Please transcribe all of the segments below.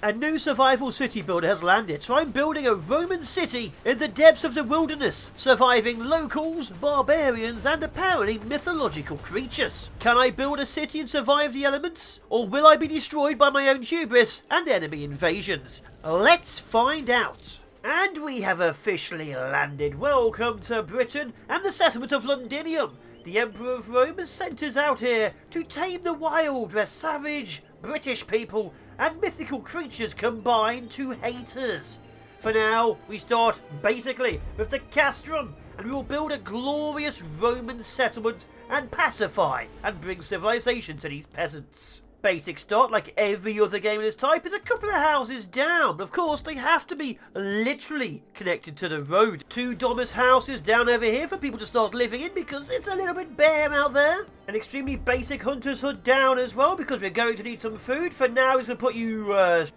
A new survival city builder has landed, so I'm building a Roman city in the depths of the wilderness, surviving locals, barbarians, and apparently mythological creatures. Can I build a city and survive the elements? Or will I be destroyed by my own hubris and enemy invasions? Let's find out. And we have officially landed. Welcome to Britain and the settlement of Londinium. The Emperor of Rome has sent us out here to tame the wild, where savage British people and mythical creatures combine to hate us. For now, we start basically with the castrum, and we will build a glorious Roman settlement and pacify and bring civilization to these peasants. Basic start, like every other game of this type, is a couple of houses down. Of course, they have to be literally connected to the road. 2 domus houses down over here for people to start living in because it's a little bit bare out there. An extremely basic hunter's hut down as well because we're going to need some food. For now, it's going to put you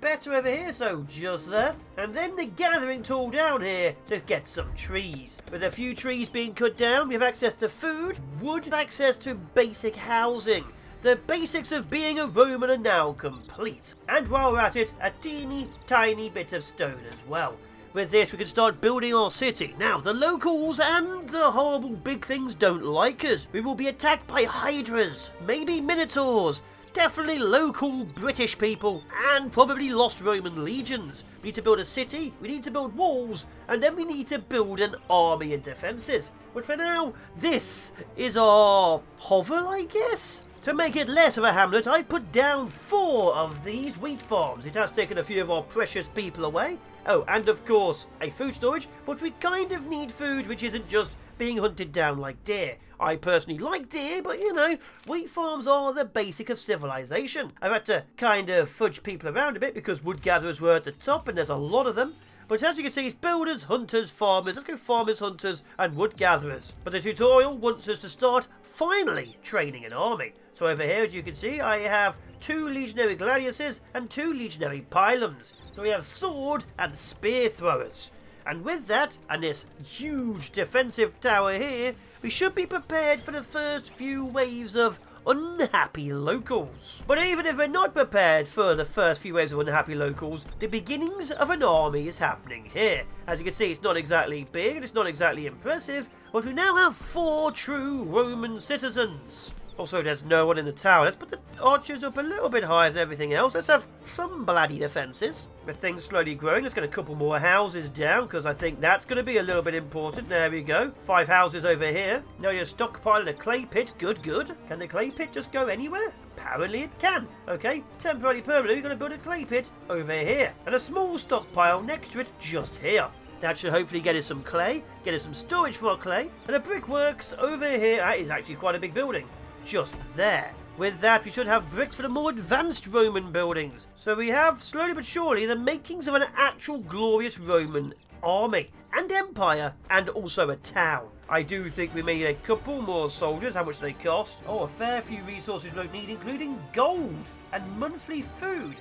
better over here, so just there. And then the gathering tool down here to get some trees. With a few trees being cut down, we have access to food, wood, access to basic housing. The basics of being a Roman are now complete. And while we're at it, a teeny tiny bit of stone as well. With this, we can start building our city. Now, the locals and the horrible big things don't like us. We will be attacked by hydras, maybe minotaurs, definitely local British people, and probably lost Roman legions. We need to build a city, we need to build walls, and then we need to build an army and defences. But for now, this is our hovel, I guess? To make it less of a hamlet, I've put down 4 of these wheat farms. It has taken a few of our precious people away. Oh, and of course, a food storage, but we kind of need food which isn't just being hunted down like deer. I personally like deer, but you know, wheat farms are the basic of civilization. I've had to kind of fudge people around a bit because wood gatherers were at the top and there's a lot of them. But as you can see, it's builders, hunters, farmers. Let's go farmers, hunters, and wood gatherers. But the tutorial wants us to start finally training an army. So over here, as you can see, I have 2 legionary gladiuses and 2 legionary pylons. So we have sword and spear throwers. And with that, and this huge defensive tower here, we should be prepared for the first few waves of unhappy locals. But even if we're not prepared for the first few waves of unhappy locals, the beginnings of an army is happening here. As you can see, it's not exactly big and it's not exactly impressive, but we now have 4 true Roman citizens. Also, there's no one in the tower. Let's put the archers up a little bit higher than everything else. Let's have some bloody defences. With things slowly growing, let's get a couple more houses down, because I think that's going to be a little bit important. There we go. 5 houses over here. Now you're stockpiling a clay pit. Good, good. Can the clay pit just go anywhere? Apparently it can. Okay, temporarily, permanently, we're going to build a clay pit over here. And a small stockpile next to it just here. That should hopefully get us some clay, get us some storage for our clay. And a brickworks over here. That is actually quite a big building. Just there. With that, we should have bricks for the more advanced Roman buildings. So we have, slowly but surely, the makings of an actual glorious Roman army and empire, and also a town. I do think we may need a couple more soldiers. How much do they cost? Oh, a fair few resources we don't need, including gold and monthly food.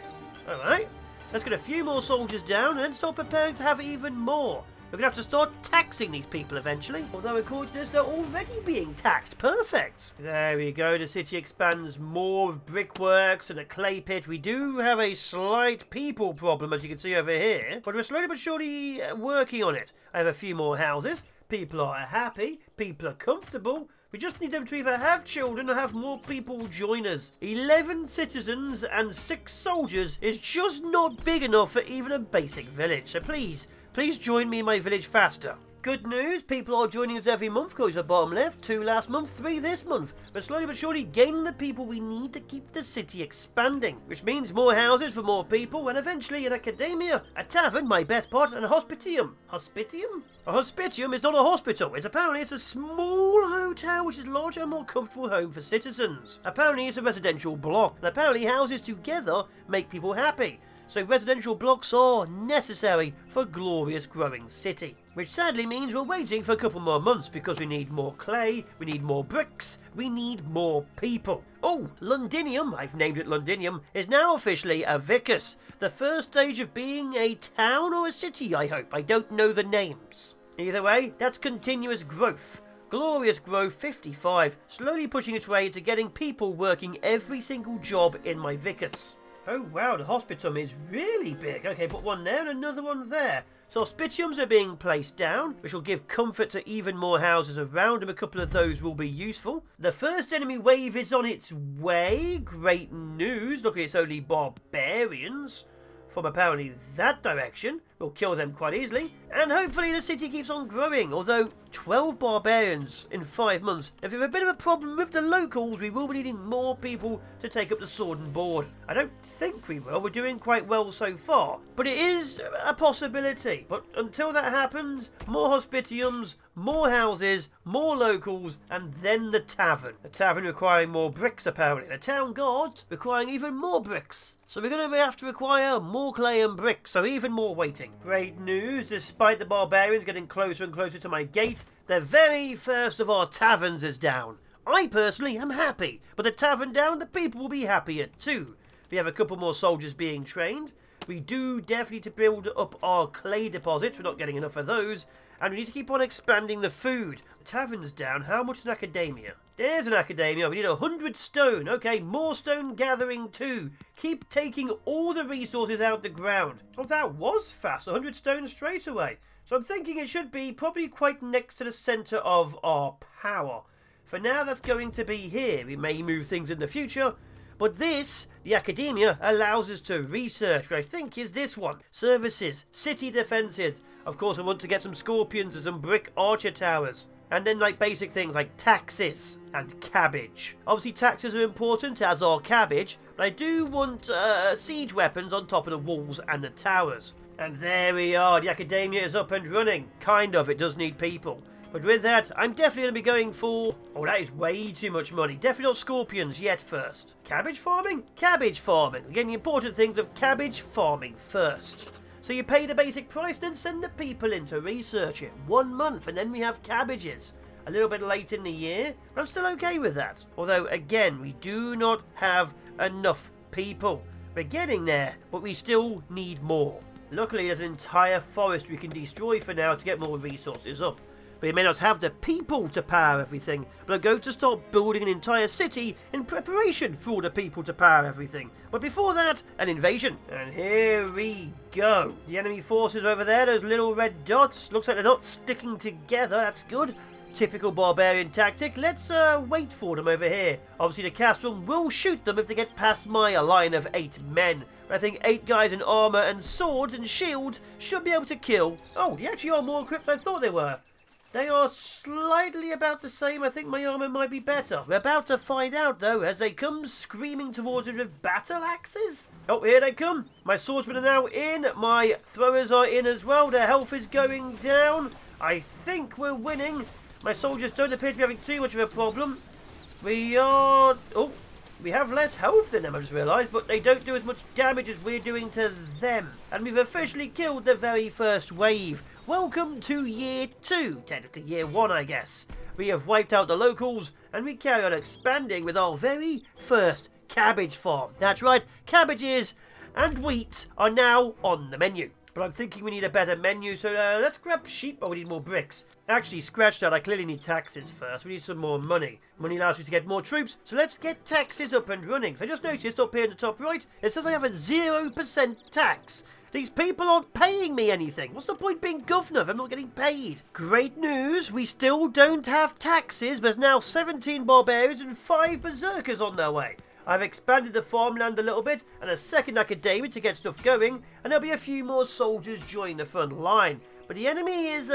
Alright, let's get a few more soldiers down and then start preparing to have even more. We're going to have to start taxing these people eventually. Although according to this, they're already being taxed. Perfect. There we go. The city expands more with brickworks and a clay pit. We do have a slight people problem, as you can see over here. But we're slowly but surely working on it. I have a few more houses. People are happy. People are comfortable. We just need them to either have children or have more people join us. 11 citizens and 6 soldiers is just not big enough for even a basic village. So please join me in my village faster. Good news, people are joining us every month. Goes to the bottom left, 2 last month, 3 this month. But slowly but surely gaining the people we need to keep the city expanding. Which means more houses for more people, and eventually an academia, a tavern, my best part, and a hospitium. Hospitium? A hospitium is not a hospital. It's a small hotel which is larger and more comfortable home for citizens. Apparently it's a residential block, and apparently houses together make people happy. So residential blocks are necessary for a glorious growing city. Which sadly means we're waiting for a couple more months because we need more clay, we need more bricks, we need more people. Oh, Londinium, I've named it Londinium, is now officially a vicus. The first stage of being a town or a city, I hope. I don't know the names. Either way, that's continuous growth. Glorious growth 55, slowly pushing its way into getting people working every single job in my vicus. Oh wow, the hospitum is really big. Okay, put one there and another one there. So hospitiums are being placed down, which will give comfort to even more houses around, and a couple of those will be useful. The first enemy wave is on its way. Great news. Look, it's only barbarians from apparently that direction. We'll kill them quite easily. And hopefully the city keeps on growing. Although 12 barbarians in 5 months. If we have a bit of a problem with the locals, we will be needing more people to take up the sword and board. I don't think we will. We're doing quite well so far. But it is a possibility. But until that happens, more hospitiums, more houses, more locals, and then the tavern. The tavern requiring more bricks, apparently. The town guards requiring even more bricks. So we're going to have to require more clay and bricks, so even more waiting. Great news, despite the barbarians getting closer and closer to my gate, the very first of our taverns is down. I personally am happy, but the tavern down, the people will be happier too. We have a couple more soldiers being trained. We do definitely need to build up our clay deposits. We're not getting enough of those. And we need to keep on expanding the food. The tavern's down. How much is an academia? There's an academia. We need 100 stone. Okay, more stone gathering too. Keep taking all the resources out the ground. Oh, that was fast. 100 stone straight away. So I'm thinking it should be probably quite next to the centre of our power. For now, that's going to be here. We may move things in the future. But this, the academia, allows us to research, which I think is this one. Services, city defences. Of course, I want to get some scorpions and some brick archer towers. And then like basic things like taxes and cabbage. Obviously taxes are important, as are cabbage. But I do want siege weapons on top of the walls and the towers. And there we are, the academia is up and running. Kind of, it does need people. But with that, I'm definitely going to be going for... Oh, that is way too much money. Definitely not scorpions yet first. Cabbage farming? Cabbage farming. Again, the important things of cabbage farming first. So you pay the basic price, then send the people in to research it. 1 month, and then we have cabbages. A little bit late in the year, but I'm still okay with that. Although, again, we do not have enough people. We're getting there, but we still need more. Luckily, there's an entire forest we can destroy for now to get more resources up. But we may not have the people to power everything, but I'm going to start building an entire city in preparation for all the people to power everything. But before that, an invasion. And here we go. The enemy forces over there, those little red dots. Looks like they're not sticking together, that's good. Typical barbarian tactic. Let's wait for them over here. Obviously the Castrum will shoot them if they get past my line of 8 men. But I think 8 guys in armour and swords and shields should be able to kill. Oh, they actually are more equipped than I thought they were. They are slightly about the same. I think my armour might be better. We're about to find out, though, as they come screaming towards us with battle axes. Oh, here they come. My swordsmen are now in. My throwers are in as well. Their health is going down. I think we're winning. My soldiers don't appear to be having too much of a problem. We are... Oh, we have less health than them, I just realised, but they don't do as much damage as we're doing to them. And we've officially killed the very first wave. Welcome to year 2, technically year 1 I guess. We have wiped out the locals and we carry on expanding with our very first cabbage farm. That's right, cabbages and wheat are now on the menu. But I'm thinking we need a better menu, so let's grab sheep. Oh, we need more bricks. Actually, scratch that. I clearly need taxes first. We need some more money. Money allows me to get more troops, so let's get taxes up and running. So I just noticed up here in the top right, it says I have a 0% tax. These people aren't paying me anything. What's the point being governor if I'm not getting paid? Great news, we still don't have taxes. There's now 17 barbarians and 5 berserkers on their way. I've expanded the farmland a little bit and a second academia to get stuff going, and there'll be a few more soldiers join the front line. But the enemy is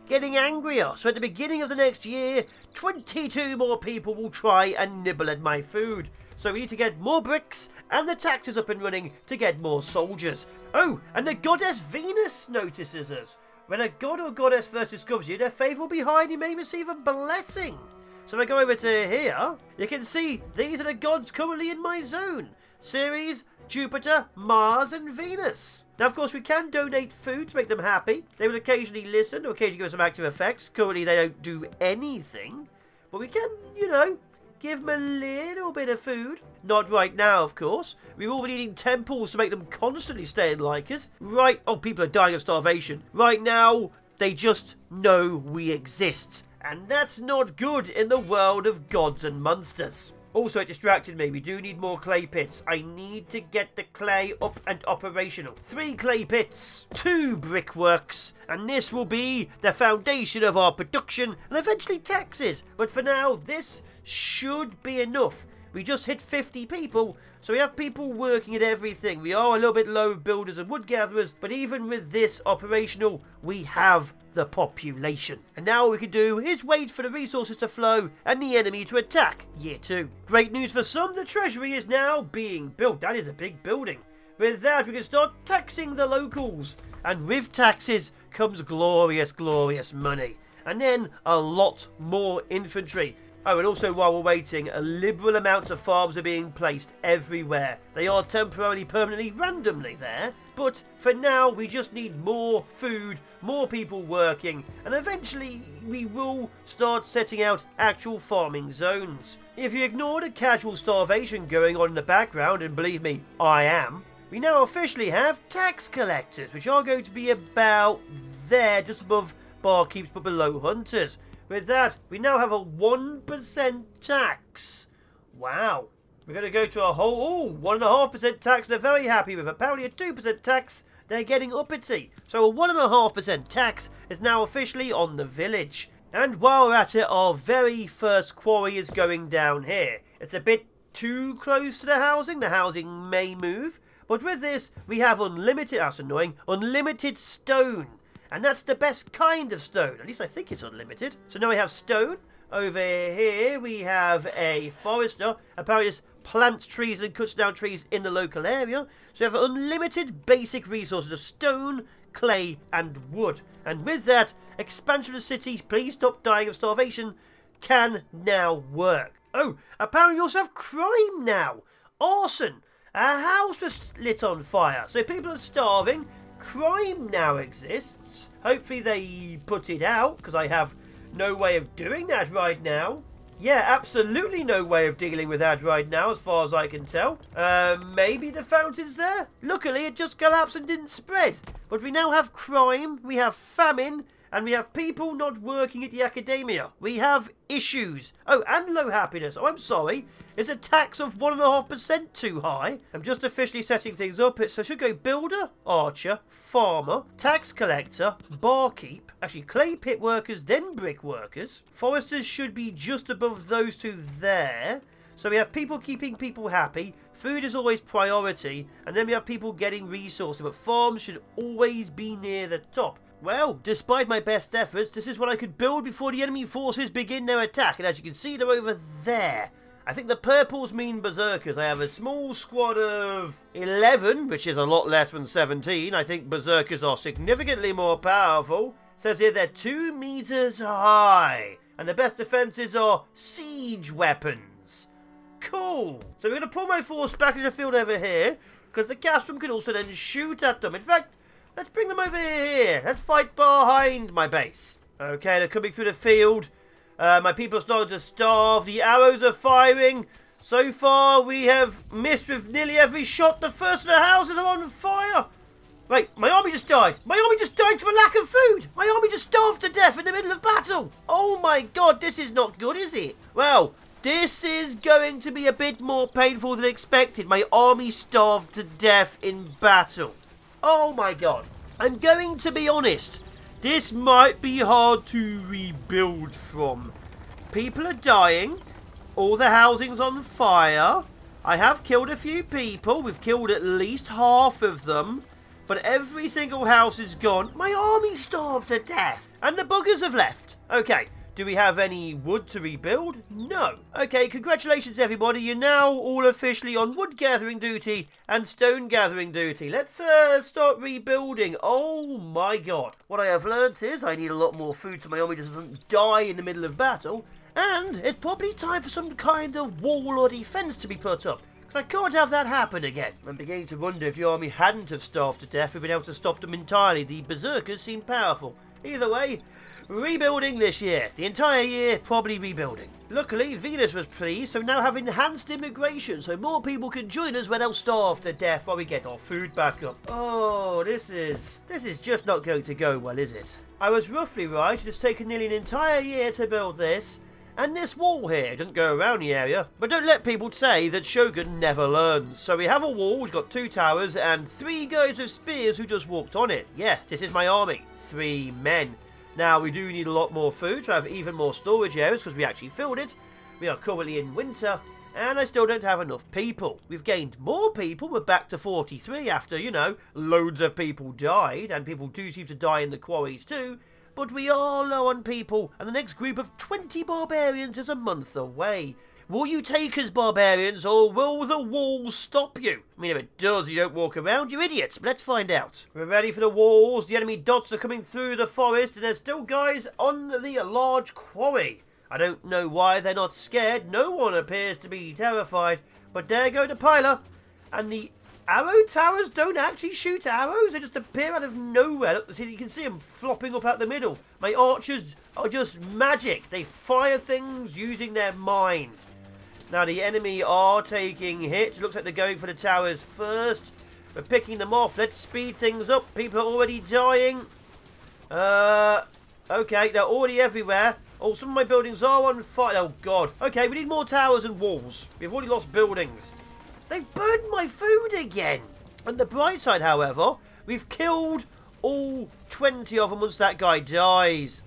getting angrier, so at the beginning of the next year, 22 more people will try and nibble at my food. So we need to get more bricks and the taxes up and running to get more soldiers. Oh, and the goddess Venus notices us. When a god or goddess first discovers you, their favour will be high and you may receive a blessing. So if I go over to here, you can see these are the gods currently in my zone. Ceres, Jupiter, Mars and Venus. Now of course we can donate food to make them happy. They will occasionally listen, or occasionally give us some active effects. Currently they don't do anything. But we can, you know, give them a little bit of food. Not right now, of course. We're all needing temples to make them constantly stay in like us. Right, oh, people are dying of starvation. Right now, they just know we exist. And that's not good in the world of gods and monsters. Also, it distracted me. We do need more clay pits. I need to get the clay up and operational. 3 clay pits, 2 brickworks, and this will be the foundation of our production and eventually taxes. But for now, this should be enough. We just hit 50 people, so we have people working at everything. We are a little bit low of builders and wood gatherers, but even with this operational, we have the population. And now all we can do is wait for the resources to flow and the enemy to attack year 2. Great news for some, the treasury is now being built. That is a big building. With that, we can start taxing the locals. And with taxes comes glorious, glorious money. And then a lot more infantry. Oh, and also while we're waiting, a liberal amount of farms are being placed everywhere. They are temporarily, permanently, randomly there. But for now, we just need more food, more people working, and eventually we will start setting out actual farming zones. If you ignore the casual starvation going on in the background, and believe me, I am, we now officially have tax collectors, which are going to be about there, just above barkeeps but below hunters. With that, we now have a 1% tax. Wow. We're going to go to a whole 1.5% tax they're very happy with. Apparently a 2% tax, they're getting uppity. So a 1.5% tax is now officially on the village. And while we're at it, our very first quarry is going down here. It's a bit too close to the housing. The housing may move. But with this, we have unlimited, that's annoying, unlimited stone. And that's the best kind of stone. At least I think it's unlimited. So now we have stone. Over here we have a forester. Apparently this plants trees and cuts down trees in the local area. So we have unlimited basic resources of stone, clay and wood. And with that, expansion of the city, please stop dying of starvation, can now work. Oh, apparently we also have crime now. Arson. A house was lit on fire. So people are starving. Crime now exists. Hopefully they put it out, because I have no way of doing that right now. Yeah, absolutely no way of dealing with that right now, as far as I can tell. Maybe the fountain's there? Luckily, it just collapsed and didn't spread. But we now have crime, we have famine, and we have people not working at the academia. We have issues. Oh, and low happiness. Oh, I'm sorry. Is a tax of 1.5% too high? I'm just officially setting things up. So I should go builder, archer, farmer, tax collector, barkeep. Actually, clay pit workers, then brick workers. Foresters should be just above those two there. So we have people keeping people happy. Food is always priority. And then we have people getting resources. But farms should always be near the top. Well, despite my best efforts, this is what I could build before the enemy forces begin their attack. And as you can see, they're over there. I think the purples mean berserkers. I have a small squad of 11, which is a lot less than 17. I think berserkers are significantly more powerful. It says here they're 2 meters high. And the best defenses are siege weapons. Cool. So we're going to pull my force back into the field over here, because the castrum can also then shoot at them. In fact, let's bring them over here. Let's fight behind my base. Okay, they're coming through the field. My people are starting to starve. The arrows are firing. So far, we have missed with nearly every shot. The first of the houses are on fire. Wait, my army just died. My army just died for lack of food. My army just starved to death in the middle of battle. Oh my god, this is not good, is it? Well, this is going to be a bit more painful than expected. My army starved to death in battle. Oh my god. I'm going to be honest. This might be hard to rebuild from. People are dying. All the housing's on fire. I have killed a few people. We've killed at least half of them. But every single house is gone. My army starved to death. And the buggers have left. Okay. Do we have any wood to rebuild? No. Okay, congratulations everybody. You're now all officially on wood gathering duty and stone gathering duty. Let's start rebuilding. Oh my god. What I have learnt is I need a lot more food so my army just doesn't die in the middle of battle. And it's probably time for some kind of wall or defence to be put up. Because I can't have that happen again. I'm beginning to wonder if the army hadn't have starved to death, we'd been able to stop them entirely. The berserkers seem powerful. Either way, rebuilding this year. The entire year, probably rebuilding. Luckily, Venus was pleased, so we now have enhanced immigration, so more people can join us when they'll starve to death while we get our food back up. Oh, this is just not going to go well, is it? I was roughly right. It's taken nearly an entire year to build this, And this wall here doesn't go around the area, but don't let people say that Shogun never learns. So we have a wall, we've got 2 towers, and 3 guys with spears who just walked on it. Yes, this is my army. 3 men. Now, we do need a lot more food to have even more storage areas because we actually filled it. We are currently in winter, and I still don't have enough people. We've gained more people, we're back to 43 after, you know, loads of people died, and people do seem to die in the quarries too. But we are low on people, and the next group of 20 barbarians is a month away. Will you take us, barbarians, or will the walls stop you? I mean, if it does, you don't walk around, you idiots. But let's find out. We're ready for the walls. The enemy dots are coming through the forest, and there's still guys on the large quarry. I don't know why they're not scared. No one appears to be terrified. But there go the piler. And the arrow towers don't actually shoot arrows. They just appear out of nowhere. Look, you can see them flopping up out the middle. My archers are just magic. They fire things using their mind. Now, the enemy are taking hits. It looks like they're going for the towers first. We're picking them off. Let's speed things up. People are already dying. Okay, they're already everywhere. Oh, some of my buildings are on fire. Oh, God. Okay, we need more towers and walls. We've already lost buildings. They've burned my food again. On the bright side, however, we've killed all 20 of them once that guy dies.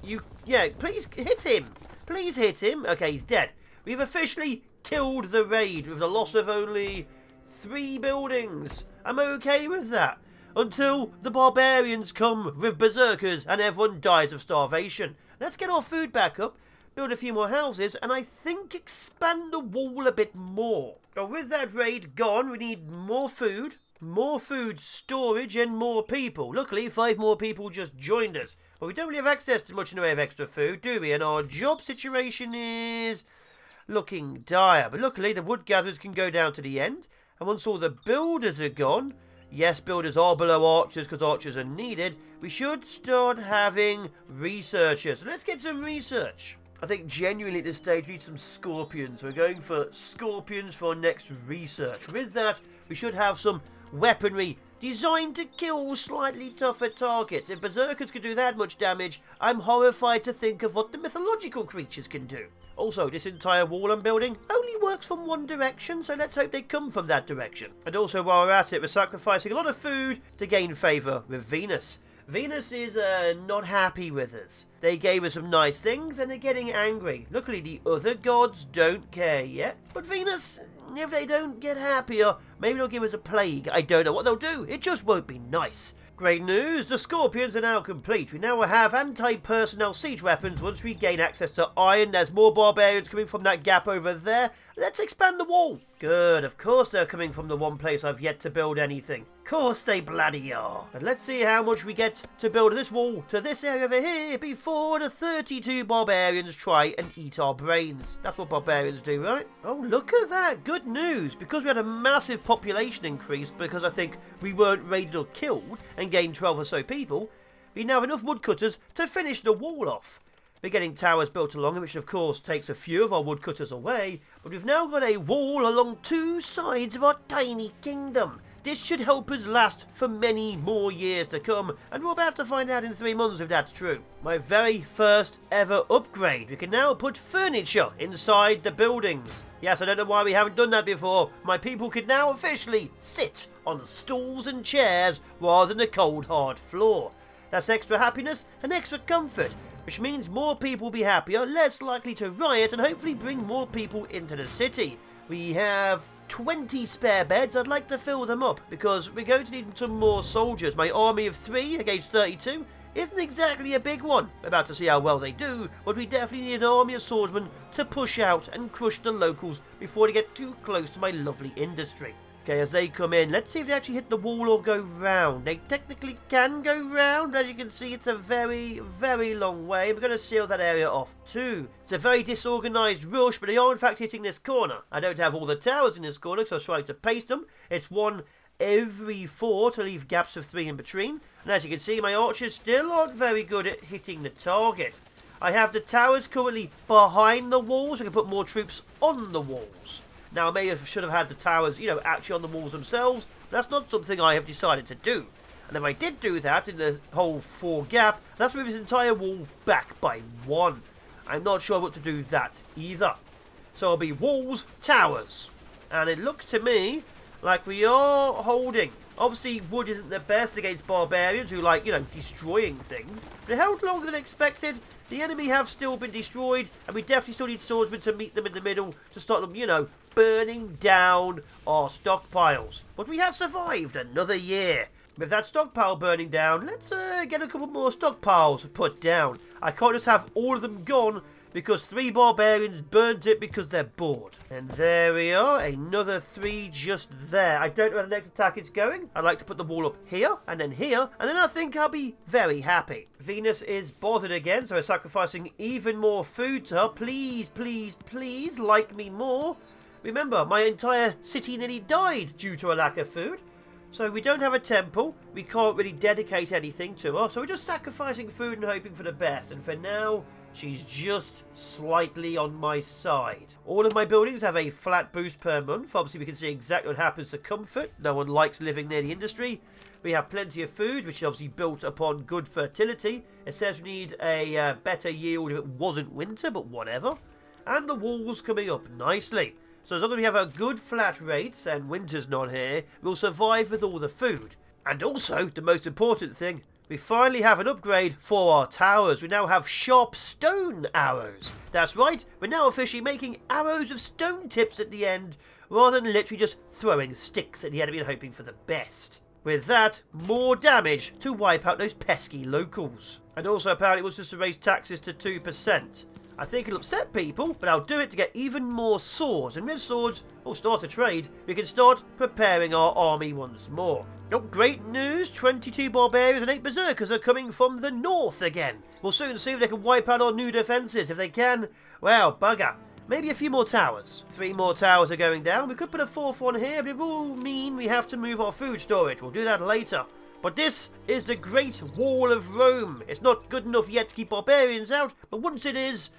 Yeah, please hit him. Please hit him. Okay, he's dead. We've officially killed the raid with the loss of only 3 buildings. I'm okay with that. Until the barbarians come with berserkers and everyone dies of starvation. Let's get our food back up, build a few more houses, and I think expand the wall a bit more. But with that raid gone, we need more food storage, and more people. Luckily, 5 more people just joined us. But we don't really have access to much in the way of extra food, do we? And our job situation is looking dire. But luckily, the wood gatherers can go down to the end. And once all the builders are gone, yes, builders are below archers because archers are needed, we should start having researchers. So let's get some research. I think genuinely at this stage we need some scorpions. We're going for scorpions for our next research. With that, we should have some weaponry designed to kill slightly tougher targets. If berserkers could do that much damage, I'm horrified to think of what the mythological creatures can do. Also, this entire wall I'm building only works from one direction, so let's hope they come from that direction. And also, while we're at it, we're sacrificing a lot of food to gain favour with Venus. Venus is not happy with us. They gave us some nice things and they're getting angry. Luckily, the other gods don't care yet. But Venus, if they don't get happier, maybe they'll give us a plague. I don't know what they'll do. It just won't be nice. Great news, the Scorpions are now complete. We now have anti-personnel siege weapons once we gain access to iron. There's more barbarians coming from that gap over there. Let's expand the wall. Good, of course they're coming from the one place I've yet to build anything. Of course they bloody are. But let's see how much we get to build this wall to this area over here before the 32 barbarians try and eat our brains. That's what barbarians do, right? Oh, look at that. Good news. Because we had a massive population increase because I think we weren't raided or killed and gained 12 or so people, we now have enough woodcutters to finish the wall off. We're getting towers built along it, which of course takes a few of our woodcutters away, but we've now got a wall along 2 sides of our tiny kingdom. This should help us last for many more years to come, and we're about to find out in 3 months if that's true. My very first ever upgrade. We can now put furniture inside the buildings. Yes, I don't know why we haven't done that before. My people could now officially sit on stools and chairs rather than a cold hard floor. That's extra happiness and extra comfort, which means more people will be happier, less likely to riot, and hopefully bring more people into the city. We have 20 spare beds. I'd like to fill them up because we're going to need some more soldiers. My army of 3 against 32 isn't exactly a big one. We're about to see how well they do, but we definitely need an army of swordsmen to push out and crush the locals before they get too close to my lovely industry. Okay, as they come in, let's see if they actually hit the wall or go round. They technically can go round. As you can see, it's a very, very long way. We're going to seal that area off too. It's a very disorganised rush, but they are in fact hitting this corner. I don't have all the towers in this corner, so I was trying to paste them. It's 1 every 4 to leave gaps of 3 in between. And as you can see, my archers still aren't very good at hitting the target. I have the towers currently behind the walls. I can put more troops on the walls. Now, I may have should have had the towers, actually on the walls themselves, but that's not something I have decided to do. And if I did do that in the whole 4 gap, that's move this entire wall back by 1. I'm not sure what to do that either. So it'll be walls, towers. And it looks to me like we are holding. Obviously, wood isn't the best against barbarians who like, destroying things. But it held longer than expected. The enemy have still been destroyed. And we definitely still need swordsmen to meet them in the middle to start them, burning down our stockpiles. But we have survived another year. With that stockpile burning down, let's get a couple more stockpiles put down. I can't just have all of them gone because 3 barbarians burnt it because they're bored. And there we are, another 3 just there. I don't know where the next attack is going. I'd like to put the wall up here, and then I think I'll be very happy. Venus is bothered again, so we're sacrificing even more food to her. Please, please, please, like me more. Remember, my entire city nearly died due to a lack of food. So we don't have a temple, we can't really dedicate anything to her, so we're just sacrificing food and hoping for the best, and for now, she's just slightly on my side. All of my buildings have a flat boost per month. Obviously we can see exactly what happens to comfort. No one likes living near the industry. We have plenty of food, which is obviously built upon good fertility. It says we need a better yield if it wasn't winter, but whatever. And the walls coming up nicely. So as long as we have a good flat rates and winter's not here, we'll survive with all the food. And also, the most important thing, we finally have an upgrade for our towers. We now have sharp stone arrows. That's right, we're now officially making arrows with stone tips at the end, rather than literally just throwing sticks at the enemy and hoping for the best. With that, more damage to wipe out those pesky locals. And also apparently it was just to raise taxes to 2%. I think it'll upset people, but I'll do it to get even more swords. And with swords, we'll start a trade. We can start preparing our army once more. Oh, great news! 22 barbarians and 8 berserkers are coming from the north again. We'll soon see if they can wipe out our new defences. If they can, well, bugger. Maybe a few more towers. 3 more towers are going down. We could put a 4th one here, but it will mean we have to move our food storage. We'll do that later. But this is the Great Wall of Rome. It's not good enough yet to keep barbarians out, but once it is,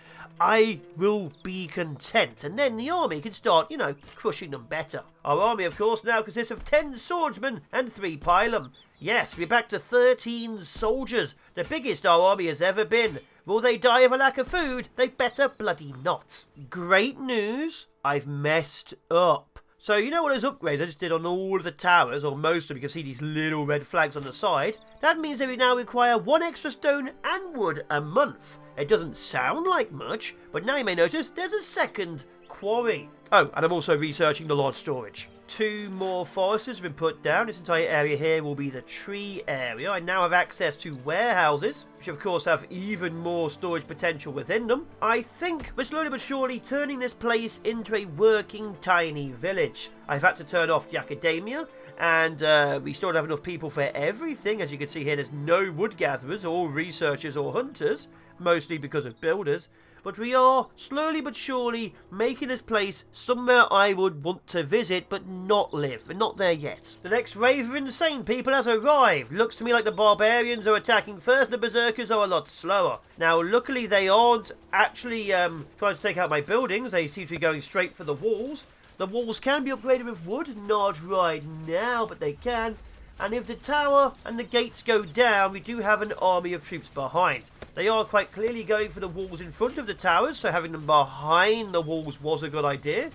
I will be content. And then the army can start, crushing them better. Our army, of course, now consists of 10 swordsmen and 3 pylum. Yes, we're back to 13 soldiers, the biggest our army has ever been. Will they die of a lack of food? They better bloody not. Great news, I've messed up. So you know what those upgrades I just did on all of the towers, or most of them, you can see these little red flags on the side. That means that we now require 1 extra stone and wood a month. It doesn't sound like much, but now you may notice there's a second quarry. Oh, and I'm also researching the large storage. 2 more foresters have been put down. This entire area here will be the tree area. I now have access to warehouses, which of course have even more storage potential within them. I think we're slowly but surely turning this place into a working tiny village. I've had to turn off the academia, and we still don't have enough people for everything. As you can see here, there's no wood gatherers or researchers or hunters, mostly because of builders. But we are, slowly but surely, making this place somewhere I would want to visit, but not live. We're not there yet. The next wave of insane people has arrived. Looks to me like the barbarians are attacking first, and the berserkers are a lot slower. Now, luckily, they aren't actually trying to take out my buildings. They seem to be going straight for the walls. The walls can be upgraded with wood. Not right now, but they can. And if the tower and the gates go down, we do have an army of troops behind. They are quite clearly going for the walls in front of the towers, so having them behind the walls was a good idea.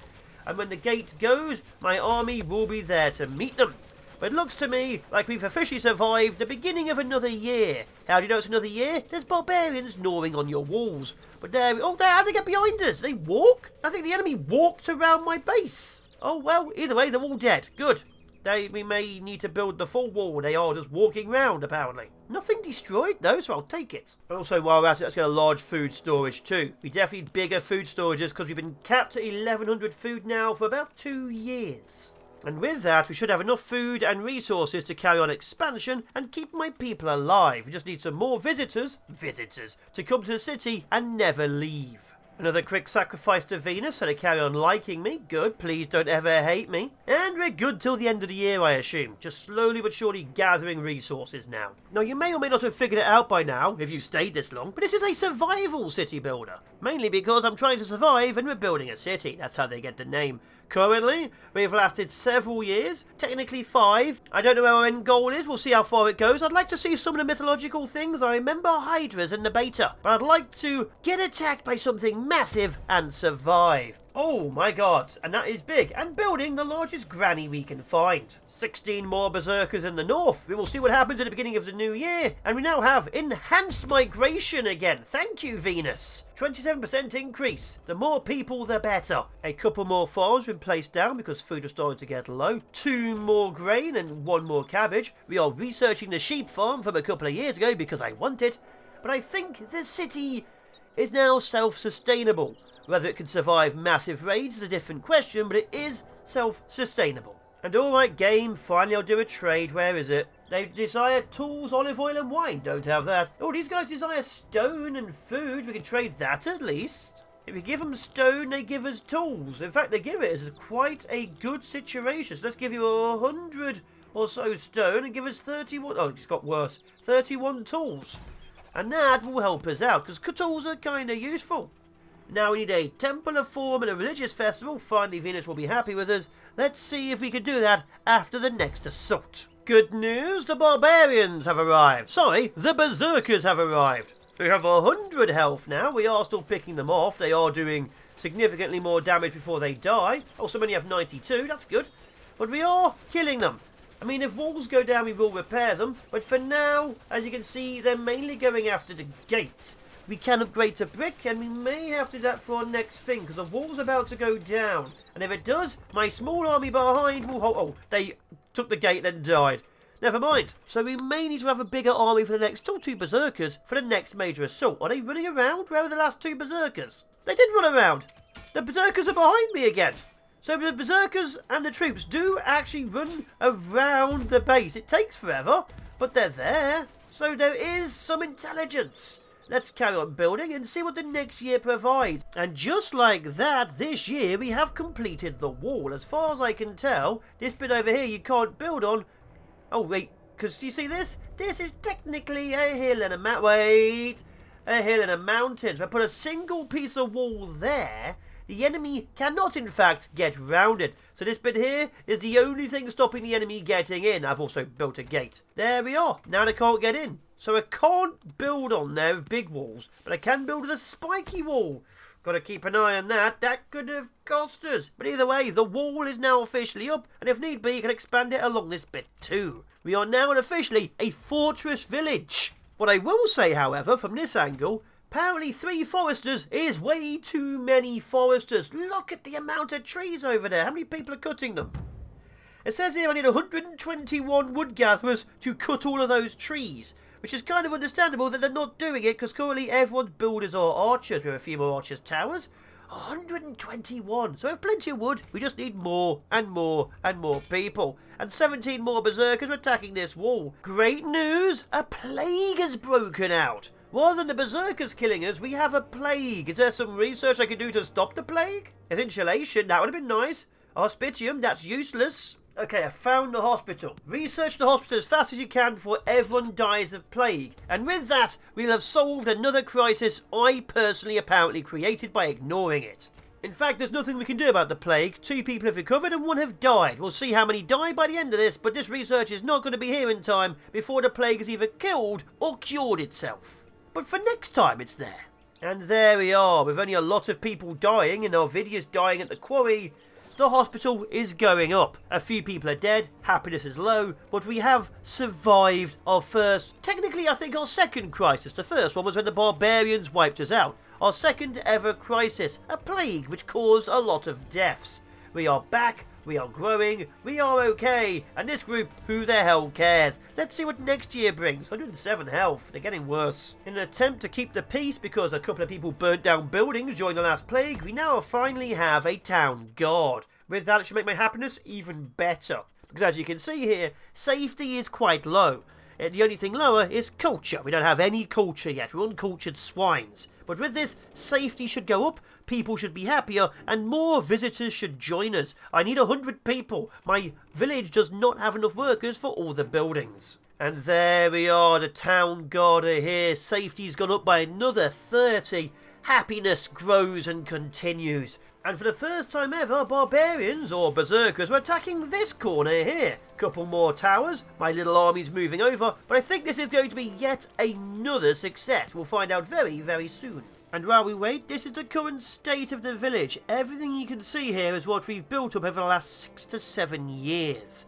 And when the gate goes, my army will be there to meet them. But it looks to me like we've officially survived the beginning of another year. How do you know it's another year? There's barbarians gnawing on your walls. But how'd they get behind us? They walk? I think the enemy walked around my base. Oh, well, either way, they're all dead. Good. We may need to build the full wall. They are just walking round, apparently. Nothing destroyed, though, so I'll take it. And also, while we're at it, let's get a large food storage, too. We definitely need bigger food storages, because we've been capped at 1,100 food now for about 2 years. And with that, we should have enough food and resources to carry on expansion and keep my people alive. We just need some more visitors, to come to the city and never leave. Another quick sacrifice to Venus so they carry on liking me. Good, please don't ever hate me. And we're good till the end of the year, I assume. Just slowly but surely gathering resources now. Now, you may or may not have figured it out by now, if you've stayed this long, but this is a survival city builder. Mainly because I'm trying to survive and we're building a city. That's how they get the name. Currently, we've lasted several years, technically 5. I don't know where our end goal is, we'll see how far it goes. I'd like to see some of the mythological things. I remember hydras in the beta, but I'd like to get attacked by something massive and survive. Oh my god, and that is big. And building the largest granny we can find. 16 more berserkers in the north. We will see what happens at the beginning of the new year. And we now have enhanced migration again. Thank you, Venus. 27% increase. The more people, the better. A couple more farms been placed down because food is starting to get low. 2 more grain and 1 more cabbage. We are researching the sheep farm from a couple of years ago because I want it. But I think the city is now self-sustainable. Whether it can survive massive raids is a different question, but it is self-sustainable. And alright game, finally I'll do a trade. Where is it? They desire tools, olive oil and wine. Don't have that. Oh, these guys desire stone and food. We can trade that at least. If we give them stone, they give us tools. In fact, they give it as quite a good situation. So let's give you 100 or so stone and give us 31... Oh, it's got worse. 31 tools. And that will help us out, because tools are kind of useful. Now we need a temple, a forum, and a religious festival. Finally, Venus will be happy with us. Let's see if we can do that after the next assault. Good news, the barbarians have arrived. Sorry, the berserkers have arrived. We have 100 health now. We are still picking them off. They are doing significantly more damage before they die. Also, many have 92. That's good. But we are killing them. I mean, if walls go down, we will repair them. But for now, as you can see, they're mainly going after the gate. We can upgrade to brick, and we may have to do that for our next thing, because the wall's about to go down. And if it does, my small army behind will hold... Oh, they took the gate and then died. Never mind. So we may need to have a bigger army for the next... Still 2 berserkers for the next major assault. Are they running around? Where are the last 2 berserkers? They did run around. The berserkers are behind me again. So the berserkers and the troops do actually run around the base. It takes forever, but they're there. So there is some intelligence. Let's carry on building and see what the next year provides. And just like that, this year we have completed the wall. As far as I can tell, this bit over here you can't build on. Oh, wait, because you see this? This is technically a hill and a a hill and a mountain. So I put a single piece of wall there. The enemy cannot, in fact, get round it. So this bit here is the only thing stopping the enemy getting in. I've also built a gate. There we are. Now they can't get in. So I can't build on there with big walls, but I can build with a spiky wall. Got to keep an eye on that. That could have cost us. But either way, the wall is now officially up, and if need be, you can expand it along this bit too. We are now officially a fortress village. What I will say, however, from this angle, apparently 3 foresters is way too many foresters. Look at the amount of trees over there. How many people are cutting them? It says here I need 121 wood gatherers to cut all of those trees. Which is kind of understandable that they're not doing it, because currently everyone's builders are archers. We have a few more archers towers. 121. So we have plenty of wood. We just need more and more and more people. And 17 more berserkers are attacking this wall. Great news! A plague has broken out. Rather than the berserkers killing us, we have a plague. Is there some research I can do to stop the plague? There's insulation. That would have been nice. Hospitium, that's useless. Okay, I found the hospital. Research the hospital as fast as you can before everyone dies of plague. And with that, we'll have solved another crisis I personally apparently created by ignoring it. In fact, there's nothing we can do about the plague. 2 people have recovered and 1 have died. We'll see how many die by the end of this, but this research is not going to be here in time before the plague has either killed or cured itself. But for next time, it's there. And there we are, with only a lot of people dying and our videos dying at the quarry. The hospital is going up. A few people are dead, happiness is low, but we have survived our first, technically I think our second crisis. The first one was when the barbarians wiped us out. Our second ever crisis, a plague which caused a lot of deaths. We are back, we are growing, we are okay, and this group, who the hell cares? Let's see what next year brings. 107 health, they're getting worse. In an attempt to keep the peace because a couple of people burnt down buildings during the last plague, we now finally have a town guard. With that, it should make my happiness even better. Because as you can see here, safety is quite low. The only thing lower is culture. We don't have any culture yet. We're uncultured swines. But with this, safety should go up, people should be happier, and more visitors should join us. I need 100 people. My village does not have enough workers for all the buildings. And there we are, the town guard are here. Safety's gone up by another 30. Happiness grows and continues. And for the first time ever, barbarians or berserkers are attacking this corner here. Couple more towers, my little army's moving over, but I think this is going to be yet another success. We'll find out very, very soon. And while we wait, this is the current state of the village. Everything you can see here is what we've built up over the last 6 to 7 years.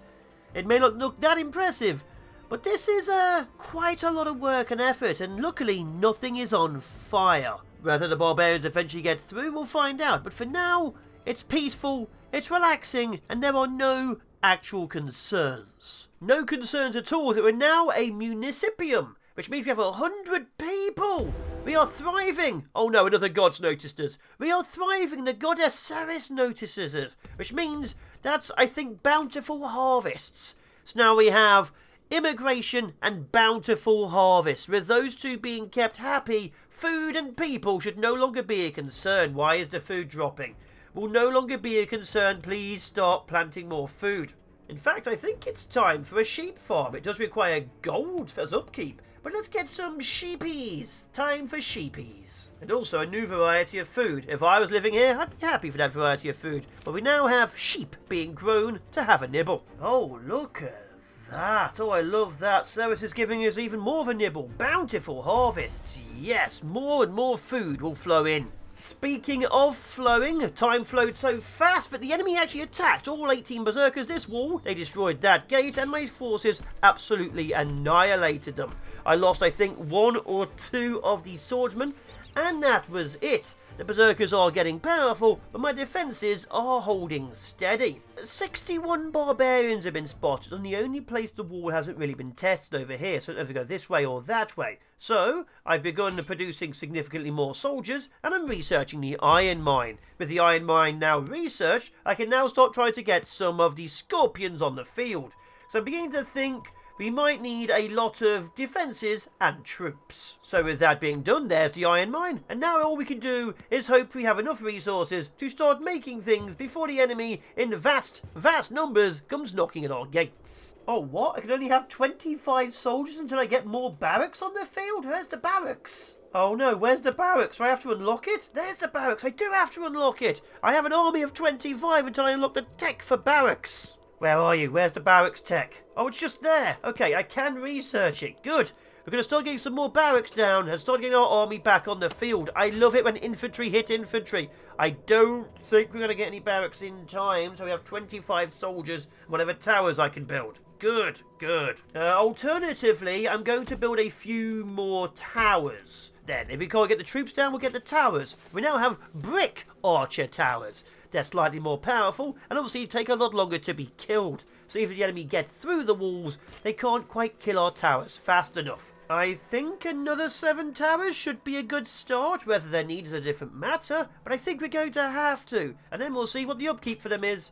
It may not look that impressive, but this is quite a lot of work and effort, and luckily nothing is on fire. Whether the barbarians eventually get through, we'll find out. But for now, it's peaceful, it's relaxing, and there are no actual concerns. No concerns at all that we're now a municipium, which means we have 100 people. We are thriving. Oh no, another god's noticed us. We are thriving. The goddess Ceres notices us, which means that's, I think, bountiful harvests. So now we have immigration and bountiful harvest. With those two being kept happy, food and people should no longer be a concern. Why is the food dropping? Will no longer be a concern. Please start planting more food. In fact, I think it's time for a sheep farm. It does require gold as upkeep, but let's get some sheepies. Time for sheepies. And also a new variety of food. If I was living here, I'd be happy for that variety of food. But we now have sheep being grown to have a nibble. Oh, look at that. Oh, I love that. Ceres is giving us even more of a nibble. Bountiful harvests. Yes, more and more food will flow in. Speaking of flowing, time flowed so fast that the enemy actually attacked all 18 berserkers this wall. They destroyed that gate and my forces absolutely annihilated them. I lost, I think, 1 or 2 of the swordsmen, and that was it. The berserkers are getting powerful, but my defences are holding steady. 61 barbarians have been spotted, and the only place the wall hasn't really been tested over here, so I don't have to go this way or that way. So, I've begun producing significantly more soldiers, and I'm researching the iron mine. With the iron mine now researched, I can now start trying to get some of the scorpions on the field. So I'm beginning to think we might need a lot of defences and troops. So with that being done, there's the iron mine. And now all we can do is hope we have enough resources to start making things before the enemy in vast, vast numbers comes knocking at our gates. Oh, what? I can only have 25 soldiers until I get more barracks on the field? Where's the barracks? Oh no, where's the barracks? Do I have to unlock it? There's the barracks. I do have to unlock it. I have an army of 25 until I unlock the tech for barracks. Where are you? Where's the barracks tech? Oh, it's just there. Okay, I can research it. Good. We're going to start getting some more barracks down and start getting our army back on the field. I love it when infantry hit infantry. I don't think we're going to get any barracks in time, so we have 25 soldiers and whatever towers I can build. Good, good. Alternatively, I'm going to build a few more towers. Then, if we can't get the troops down, we'll get the towers. We now have brick archer towers. They're slightly more powerful, and obviously take a lot longer to be killed. So even if the enemy get through the walls, they can't quite kill our towers fast enough. I think another 7 towers should be a good start. Whether they're needed is a different matter, but I think we're going to have to. And then we'll see what the upkeep for them is.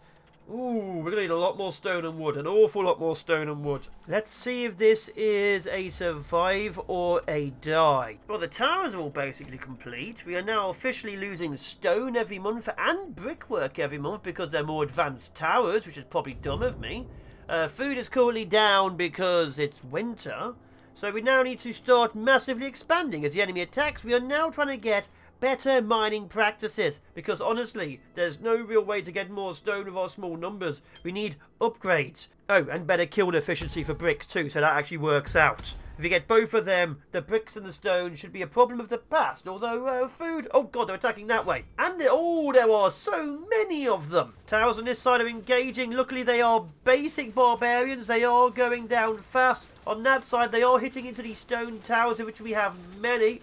Ooh, we're going to need a lot more stone and wood. An awful lot more stone and wood. Let's see if this is a survive or a die. Well, the towers are all basically complete. We are now officially losing stone every month and brickwork every month because they're more advanced towers, which is probably dumb of me. Food is currently down because it's winter. So we now need to start massively expanding. As the enemy attacks, we are now trying to get better mining practices, because honestly, there's no real way to get more stone with our small numbers. We need upgrades. Oh, and better kiln efficiency for bricks too, so that actually works out. If you get both of them, the bricks and the stone should be a problem of the past, although food... Oh god, they're attacking that way. And there are so many of them. Towers on this side are engaging. Luckily, they are basic barbarians. They are going down fast. On that side, they are hitting into these stone towers, of which we have many.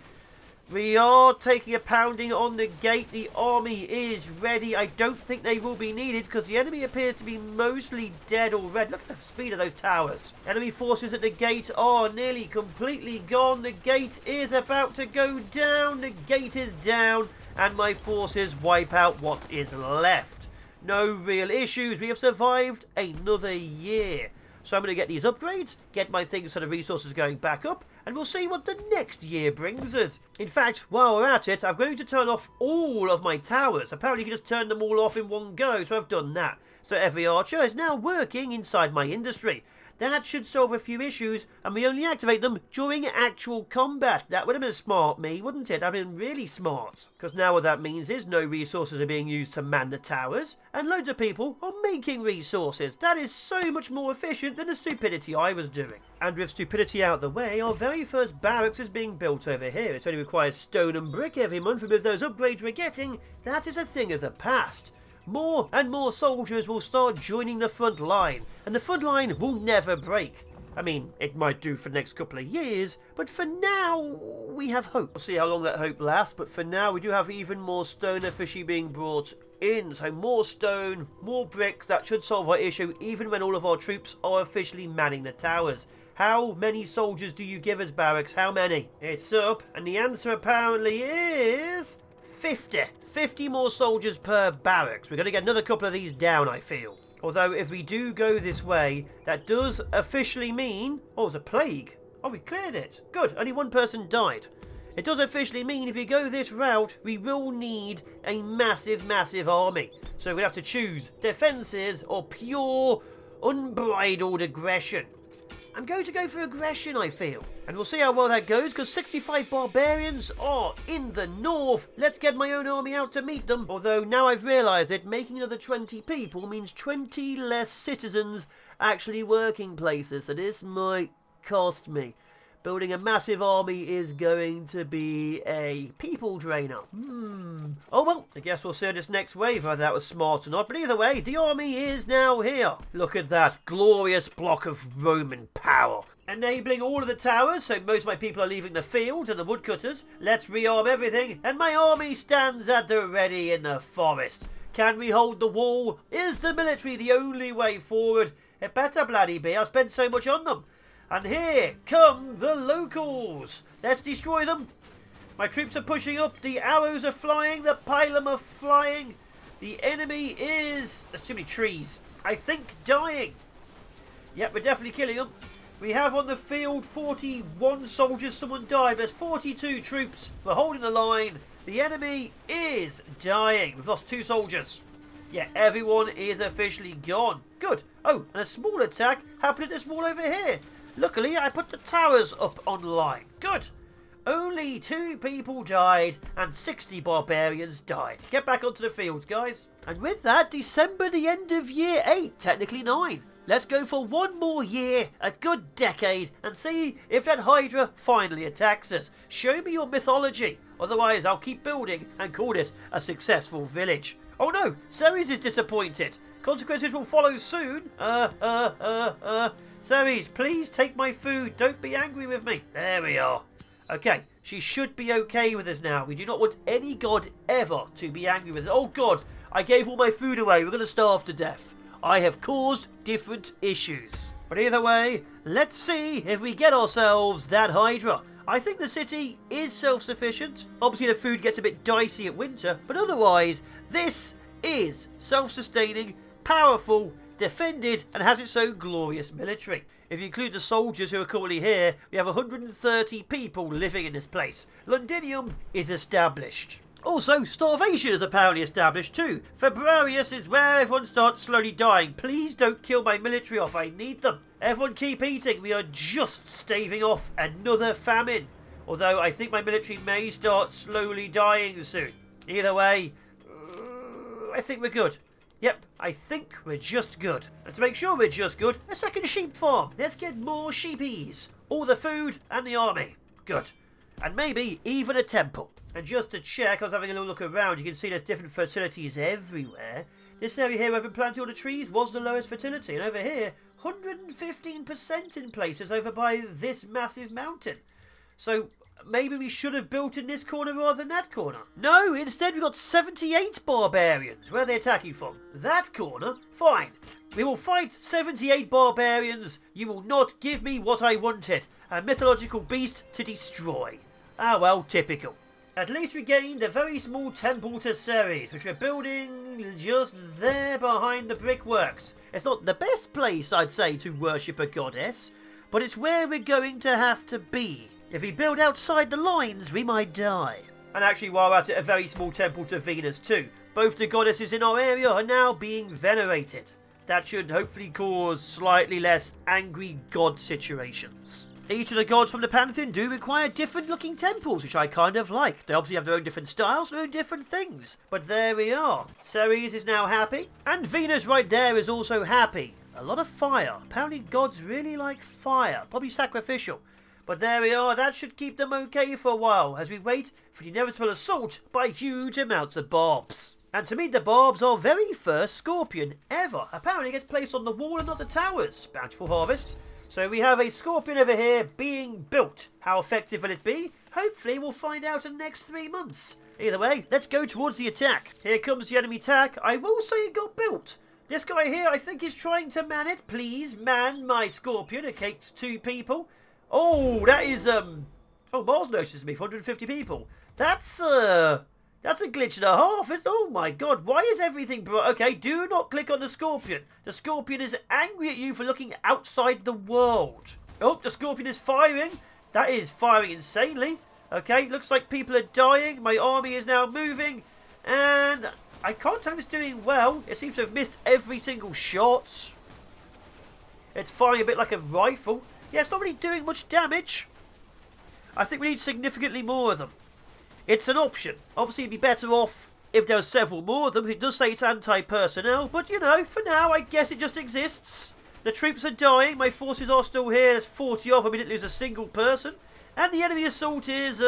We are taking a pounding on the gate. The army is ready. I don't think they will be needed because the enemy appears to be mostly dead already. Look at the speed of those towers. Enemy forces at the gate are nearly completely gone. The gate is about to go down. The gate is down. And my forces wipe out what is left. No real issues. We have survived another year. So I'm going to get these upgrades, get my things so the resources going back up, and we'll see what the next year brings us. In fact, while we're at it, I'm going to turn off all of my towers. Apparently you can just turn them all off in one go, so I've done that. So every archer is now working inside my industry. That should solve a few issues, and we only activate them during actual combat. That would have been smart, me, wouldn't it? That would have been really smart. Because now what that means is no resources are being used to man the towers, and loads of people are making resources. That is so much more efficient than the stupidity I was doing. And with stupidity out the way, our very first barracks is being built over here. It only requires stone and brick every month, and with those upgrades we're getting, that is a thing of the past. More and more soldiers will start joining the front line, and the front line will never break. I mean, it might do for the next couple of years, but for now, we have hope. We'll see how long that hope lasts, but for now, we do have even more stone officially being brought in. So more stone, more bricks, that should solve our issue, even when all of our troops are officially manning the towers. How many soldiers do you give us, barracks? How many? It's up, and the answer apparently is 50. 50 more soldiers per barracks. We're going to get another couple of these down, I feel. Although, if we do go this way, that does officially mean... Oh, it's a plague. Oh, we cleared it. Good. Only one person died. It does officially mean if we go this route, we will need a massive, massive army. So we'll have to choose defences or pure, unbridled aggression. I'm going to go for aggression, I feel. And we'll see how well that goes, because 65 barbarians are in the north. Let's get my own army out to meet them. Although, now I've realised it, making another 20 people means 20 less citizens actually working places. So this might cost me. Building a massive army is going to be a people drainer. Oh well, I guess we'll see this next wave whether that was smart or not. But either way, the army is now here. Look at that glorious block of Roman power. Enabling all of the towers, so most of my people are leaving the field and the woodcutters. Let's rearm everything, and my army stands at the ready in the forest. Can we hold the wall? Is the military the only way forward? It better bloody be. I've spent so much on them. And here come the locals. Let's destroy them. My troops are pushing up. The arrows are flying. The pylum are flying. The enemy is... There's too many trees. I think dying. Yep, we're definitely killing them. We have on the field 41 soldiers. Someone died. There's 42 troops. We're holding the line. The enemy is dying. We've lost 2 soldiers. Yeah, everyone is officially gone. Good. Oh, and a small attack happened at this wall over here. Luckily, I put the towers up online. Good. Only 2 people died and 60 barbarians died. Get back onto the fields, guys. And with that, December, the end of year 8, technically 9. Let's go for one more year, a good decade, and see if that Hydra finally attacks us. Show me your mythology. Otherwise, I'll keep building and call this a successful village. Oh no, Ceres is disappointed. Consequences will follow soon. Ceres, please take my food. Don't be angry with me. There we are. Okay, she should be okay with us now. We do not want any god ever to be angry with us. Oh god, I gave all my food away. We're going to starve to death. I have caused different issues. But either way, let's see if we get ourselves that Hydra. I think the city is self-sufficient. Obviously the food gets a bit dicey at winter, but otherwise, this is self-sustaining, powerful, defended, and has its own glorious military. If you include the soldiers who are currently here, we have 130 people living in this place. Londinium is established. Also, starvation is apparently established too. Fabrarius is where everyone starts slowly dying. Please don't kill my military off, I need them. Everyone keep eating, we are just staving off another famine. Although I think my military may start slowly dying soon. Either way, I think we're good. Yep, I think we're just good. And to make sure we're just good, a second sheep farm. Let's get more sheepies. All the food and the army. Good. And maybe even a temple. And just to check, I was having a little look around, you can see there's different fertilities everywhere. This area here where I've been planting all the trees was the lowest fertility. And over here, 115% in places over by this massive mountain. So maybe we should have built in this corner rather than that corner. No, instead we've got 78 barbarians. Where are they attacking from? That corner? Fine. We will fight 78 barbarians. You will not give me what I wanted. A mythological beast to destroy. Ah well, typical. At least we gained a very small temple to Ceres, which we're building just there behind the brickworks. It's not the best place, I'd say, to worship a goddess, but it's where we're going to have to be. If we build outside the lines, we might die. And actually, while we're at it, a very small temple to Venus too. Both the goddesses in our area are now being venerated. That should hopefully cause slightly less angry god situations. Each of the gods from the pantheon do require different looking temples, which I kind of like. They obviously have their own different styles, their own different things. But there we are. Ceres is now happy, and Venus right there is also happy. A lot of fire. Apparently gods really like fire. Probably sacrificial. But there we are. That should keep them okay for a while, as we wait for the inevitable assault by huge amounts of barbs. And to meet the barbs, our very first scorpion ever apparently gets placed on the wall and not the towers. Bountiful harvest. So we have a scorpion over here being built. How effective will it be? Hopefully we'll find out in the next 3 months. Either way, let's go towards the attack. Here comes the enemy attack. I will say it got built. This guy here, I think, is trying to man it. Please man my scorpion. It takes 2 people. Oh, that is, Oh, Mars notices me, 450 people. That's a glitch and a half. Oh my god, why is everything okay, do not click on the scorpion. The scorpion is angry at you for looking outside the world. Oh, the scorpion is firing. That is firing insanely. Okay, looks like people are dying. My army is now moving. And I can't tell if it's doing well. It seems to have missed every single shot. It's firing a bit like a rifle. Yeah, it's not really doing much damage. I think we need significantly more of them. It's an option. Obviously, it'd be better off if there were several more of them. It does say it's anti-personnel, but you know, for now, I guess it just exists. The troops are dying. My forces are still here. There's 40 of them. We didn't lose a single person. And the enemy assault is,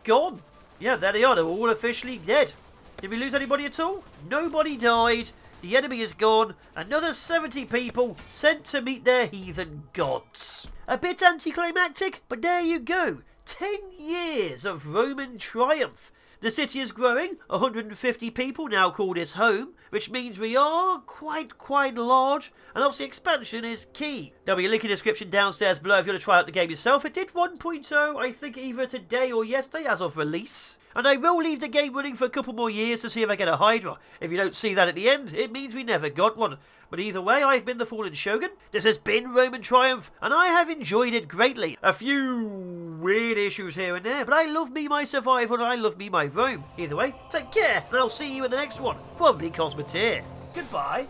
gone. Yeah, there they are. They're all officially dead. Did we lose anybody at all? Nobody died. The enemy is gone. Another 70 people sent to meet their heathen gods. A bit anticlimactic, but there you go. 10 years of Roman triumph. The city is growing. 150 people now call this home, which means we are quite large, and obviously expansion is key. There'll be a link in the description downstairs below if you want to try out the game yourself. It did 1.0, I think either today or yesterday as of release. And I will leave the game running for a couple more years to see if I get a Hydra. If you don't see that at the end, it means we never got one. But either way, I've been the Fallen Shogun. This has been Roman Triumph, and I have enjoyed it greatly. A few weird issues here and there, but I love me my survival and I love me my Rome. Either way, take care, and I'll see you in the next one. Probably Cosmeteer. Goodbye.